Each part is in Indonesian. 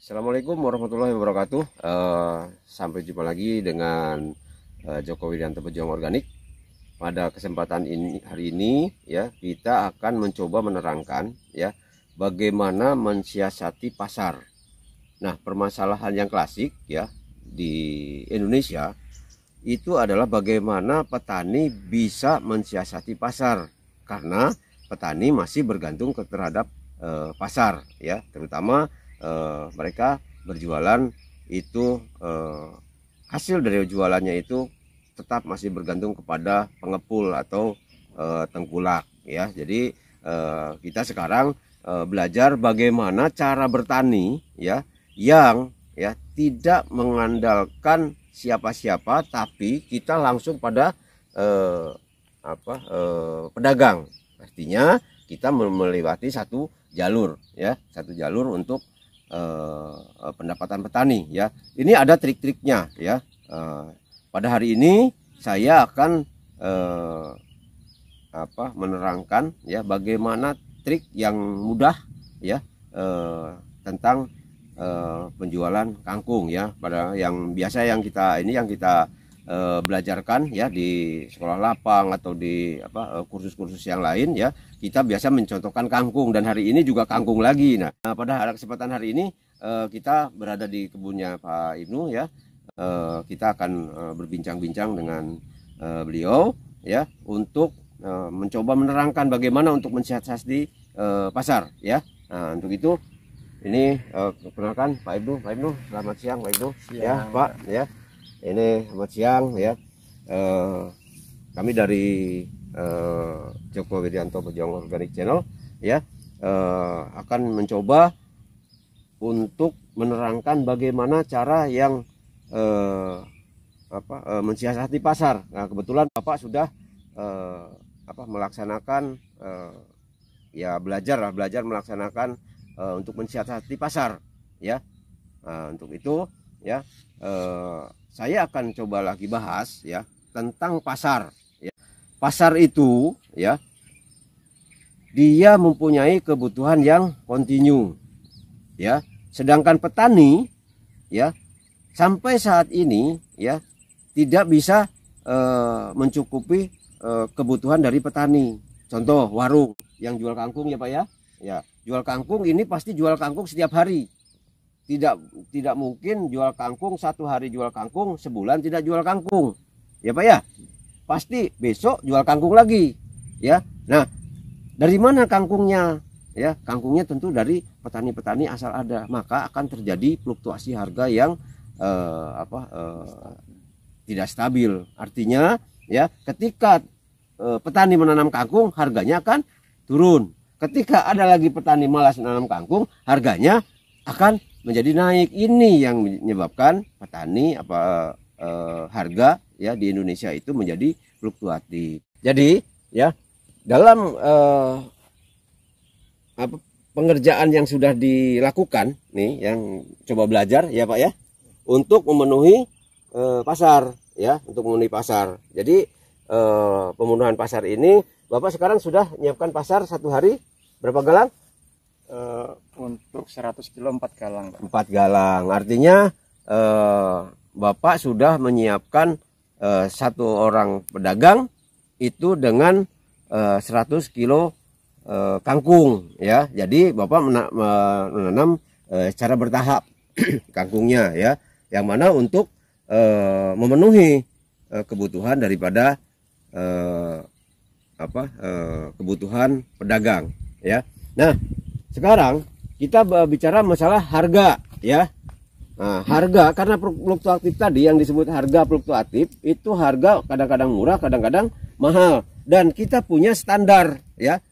Assalamualaikum warahmatullahi wabarakatuh. Sampai jumpa lagi dengan Joko Widianto Pejuang Organik. Pada kesempatan ini hari ini ya kita akan mencoba menerangkan ya bagaimana mensiasati pasar. Nah, permasalahan yang klasik ya di Indonesia itu adalah bagaimana petani bisa mensiasati pasar, karena petani masih bergantung terhadap pasar ya, terutama mereka berjualan itu hasil dari jualannya itu tetap masih bergantung kepada pengepul atau tengkulak ya. Jadi kita sekarang belajar bagaimana cara bertani ya yang ya tidak mengandalkan siapa-siapa, tapi kita langsung pada pedagang. Artinya kita melewati satu jalur ya, satu jalur untuk pendapatan petani ya. Ini ada trik-triknya ya. Pada hari ini saya akan menerangkan ya bagaimana trik yang mudah ya tentang penjualan kangkung ya, pada yang biasa yang kita belajarkan ya di sekolah lapang atau di kursus-kursus yang lain ya, kita biasa mencontohkan kangkung, dan hari ini juga kangkung lagi. Nah, pada kesempatan hari ini kita berada di kebunnya Pak Ibnu ya. Kita akan berbincang-bincang dengan beliau ya untuk mencoba menerangkan bagaimana untuk mensiasati pasar ya. Nah, untuk itu ini perkenalkan Pak Ibnu. Pak Ibnu, selamat siang Pak Ibnu. Ya Pak ya. Ini selamat siang ya. Kami dari Joko Widianto Pejuang Organik Channel ya akan mencoba untuk menerangkan bagaimana cara yang mensiasati pasar. Nah, kebetulan Bapak sudah melaksanakan ya belajar melaksanakan untuk mensiasati pasar ya. Nah, untuk itu ya saya akan coba lagi bahas ya tentang pasar ya. Pasar itu ya dia mempunyai kebutuhan yang kontinu ya, sedangkan petani ya sampai saat ini ya tidak bisa mencukupi kebutuhan dari petani. Contoh warung yang jual kangkung ya Pak ya. Ya, jual kangkung ini pasti jual kangkung setiap hari. Tidak mungkin jual kangkung satu hari jual kangkung, sebulan tidak jual kangkung. Ya Pak ya. Pasti besok jual kangkung lagi. Ya. Nah, dari mana kangkungnya? Ya, kangkungnya tentu dari petani-petani asal ada. Maka akan terjadi fluktuasi harga yang tidak stabil. Artinya ya ketika petani menanam kangkung, harganya akan turun. Ketika ada lagi petani malas menanam kangkung, harganya akan menjadi naik. Ini yang menyebabkan petani harga ya di Indonesia itu menjadi fluktuatif. Jadi ya dalam pengerjaan yang sudah dilakukan nih, yang coba belajar ya Pak ya, untuk memenuhi pasar ya, untuk memenuhi pasar. Jadi pemenuhan pasar ini Bapak sekarang sudah menyiapkan pasar satu hari berapa galang? Untuk 100 kilo 4 galang. 4 galang. Artinya Bapak sudah menyiapkan satu orang pedagang itu dengan 100 kilo kangkung ya. Jadi Bapak menanam secara bertahap kangkungnya ya, yang mana untuk memenuhi kebutuhan daripada kebutuhan pedagang ya. Nah, sekarang kita bicara masalah harga ya. Nah, harga karena fluktuatif tadi, yang disebut harga fluktuatif itu harga kadang-kadang murah, kadang-kadang mahal, dan kita punya standar ya.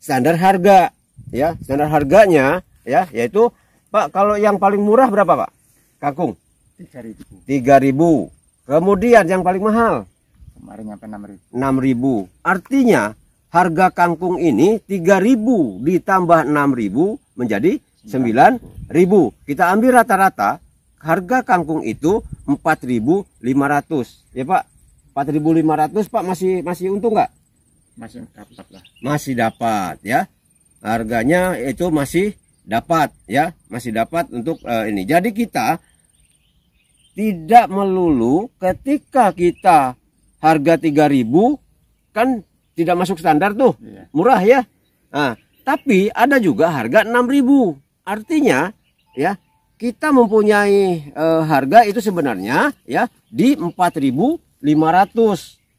Standar harga ya. Standar harganya ya yaitu Pak, kalau yang paling murah berapa Pak? Kangkung 3.000. 3.000. Kemudian yang paling mahal Kemarin nyampe 6.000. 6.000. Artinya harga kangkung ini 3.000 ditambah 6.000 menjadi 9.000. Kita ambil rata-rata harga kangkung itu 4.500 ya Pak. 4.500 Pak, masih untung nggak? Masih dapat lah. Masih dapat ya. Harganya itu masih dapat ya, masih dapat untuk ini. Jadi kita tidak melulu ketika kita harga 3.000 kan tidak masuk standar tuh, murah ya. Nah, tapi ada juga harga 6.000. Artinya ya, kita mempunyai harga itu sebenarnya ya di 4.500.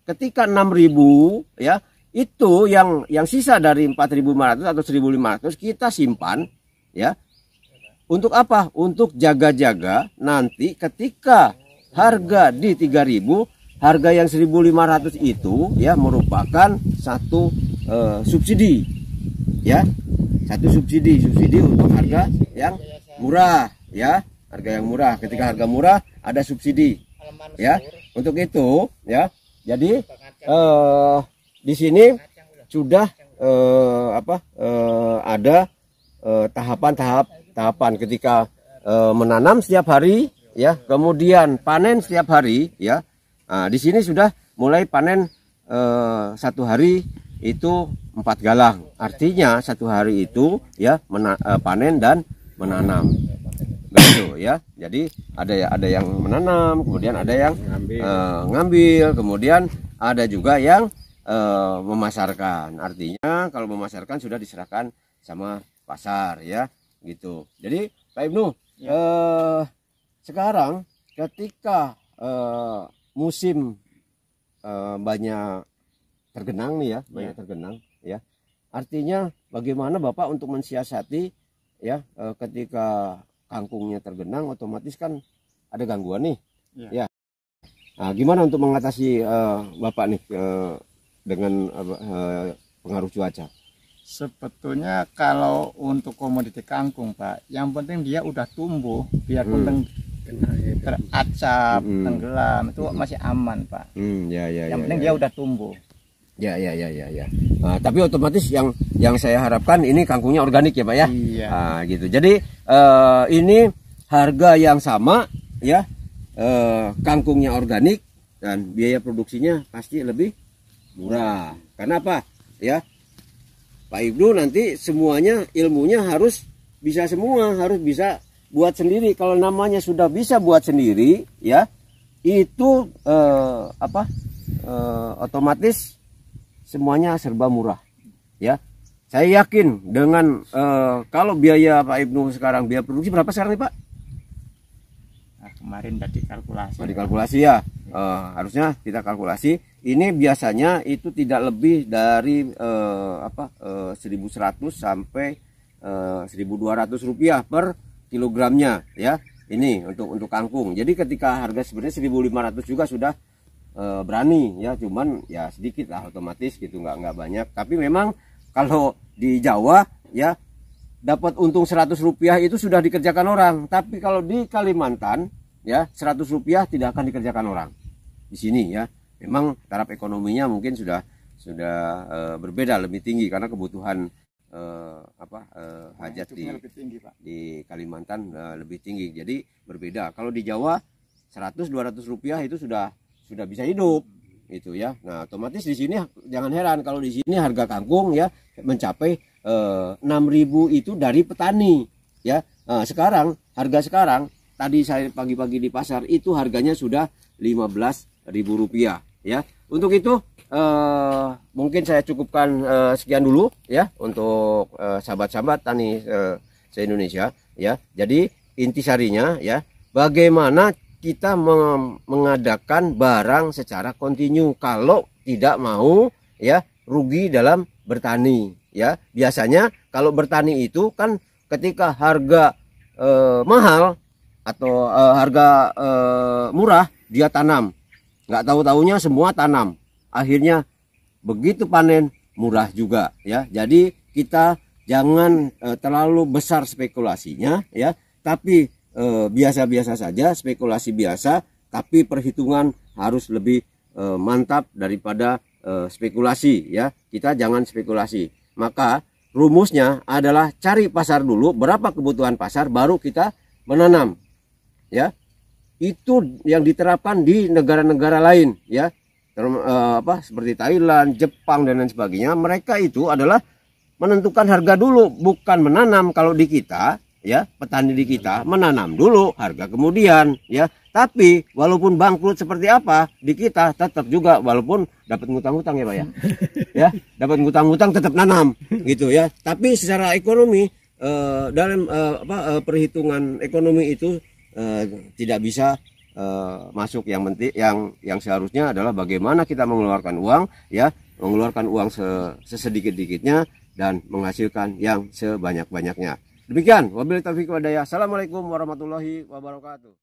Ketika 6.000 ya, itu yang sisa dari 4.500 atau 1.500 kita simpan ya. Untuk apa? Untuk jaga-jaga nanti ketika harga di 3.000, harga yang 1.500 itu ya merupakan satu subsidi ya. Satu subsidi untuk harga yang murah ya. Harga yang murah. Ketika harga murah ada subsidi ya. Untuk itu ya. Jadi di sini sudah ada tahapan ketika menanam setiap hari ya, kemudian panen setiap hari ya. Nah, di sini sudah mulai panen satu hari itu 4 galang. Artinya satu hari itu ya panen dan menanam. Begitu ya. Jadi ada yang menanam, kemudian ada yang ngambil, kemudian ada juga yang memasarkan. Artinya kalau memasarkan sudah diserahkan sama pasar ya, gitu. Jadi Pak Ibnu, sekarang ketika musim banyak tergenang nih ya, banyak tergenang ya. Artinya bagaimana Bapak untuk mensiasati ya ketika kangkungnya tergenang, otomatis kan ada gangguan nih ya. Nah, gimana untuk mengatasi Bapak nih dengan pengaruh cuaca? Sebetulnya kalau untuk komoditi kangkung Pak, yang penting dia udah tumbuh, biarpun teracap, tenggelam, itu masih aman Pak. Yang penting dia udah tumbuh. Ya. Nah, tapi otomatis yang saya harapkan ini kangkungnya organik ya Pak ya. Iya. Nah, gitu. Jadi ini harga yang sama ya, kangkungnya organik dan biaya produksinya pasti lebih murah. Karena apa? Ya, Pak Ibnu nanti semuanya ilmunya harus bisa semua, harus bisa buat sendiri. Kalau namanya sudah bisa buat sendiri ya, itu otomatis semuanya serba murah ya. Saya yakin dengan kalau biaya Pak Ibnu sekarang, biaya produksi berapa sekarang nih Pak? Nah, kemarin udah dikalkulasi. Dikalkulasi ya. Harusnya kita kalkulasi. Ini biasanya itu tidak lebih dari 1.100 sampai 1.200 rupiah per kilogramnya ya. Ini untuk kangkung. Jadi ketika harga sebenarnya 1.500 juga sudah berani ya, cuman ya sedikit lah otomatis gitu, nggak banyak. Tapi memang kalau di Jawa ya dapat untung 100 rupiah itu sudah dikerjakan orang. Tapi kalau di Kalimantan ya 100 rupiah tidak akan dikerjakan orang di sini ya. Memang taraf ekonominya mungkin sudah berbeda, lebih tinggi karena kebutuhan hajat di Kalimantan lebih tinggi. Jadi berbeda. Kalau di Jawa 100-200 rupiah itu sudah bisa hidup itu ya. Nah, otomatis di sini jangan heran kalau di sini harga kangkung ya mencapai 6.000 itu dari petani ya. Nah, harga sekarang tadi saya pagi-pagi di pasar itu harganya sudah 15.000 rupiah ya. Untuk itu mungkin saya cukupkan sekian dulu ya untuk sahabat-sahabat tani se-Indonesia ya. Jadi intisarinya ya, bagaimana kita mengadakan barang secara kontinu kalau tidak mau ya rugi dalam bertani ya. Biasanya kalau bertani itu kan ketika harga mahal atau harga murah dia tanam, nggak tahu-taunya semua tanam, akhirnya begitu panen murah juga ya. Jadi kita jangan terlalu besar spekulasinya ya, tapi biasa-biasa saja, spekulasi biasa, tapi perhitungan harus lebih mantap daripada spekulasi ya. Kita jangan spekulasi. Maka rumusnya adalah cari pasar dulu, berapa kebutuhan pasar, baru kita menanam ya. Itu yang diterapkan di negara-negara lain ya, seperti Thailand, Jepang dan lain sebagainya. Mereka itu adalah menentukan harga dulu, bukan menanam. Kalau di kita ya, petani di kita menanam dulu, harga kemudian ya. Tapi walaupun bangkrut seperti apa di kita, tetap juga walaupun dapat ngutang-ngutang ya Pak ya. Ya, dapat ngutang-ngutang tetap nanam gitu ya. Tapi secara ekonomi dalam perhitungan ekonomi itu tidak bisa masuk. Yang penting yang seharusnya adalah bagaimana kita mengeluarkan uang ya, mengeluarkan uang sesedikit-dikitnya dan menghasilkan yang sebanyak-banyaknya. Demikian, wabillahi taufiq wal hidayah. Assalamualaikum warahmatullahi wabarakatuh.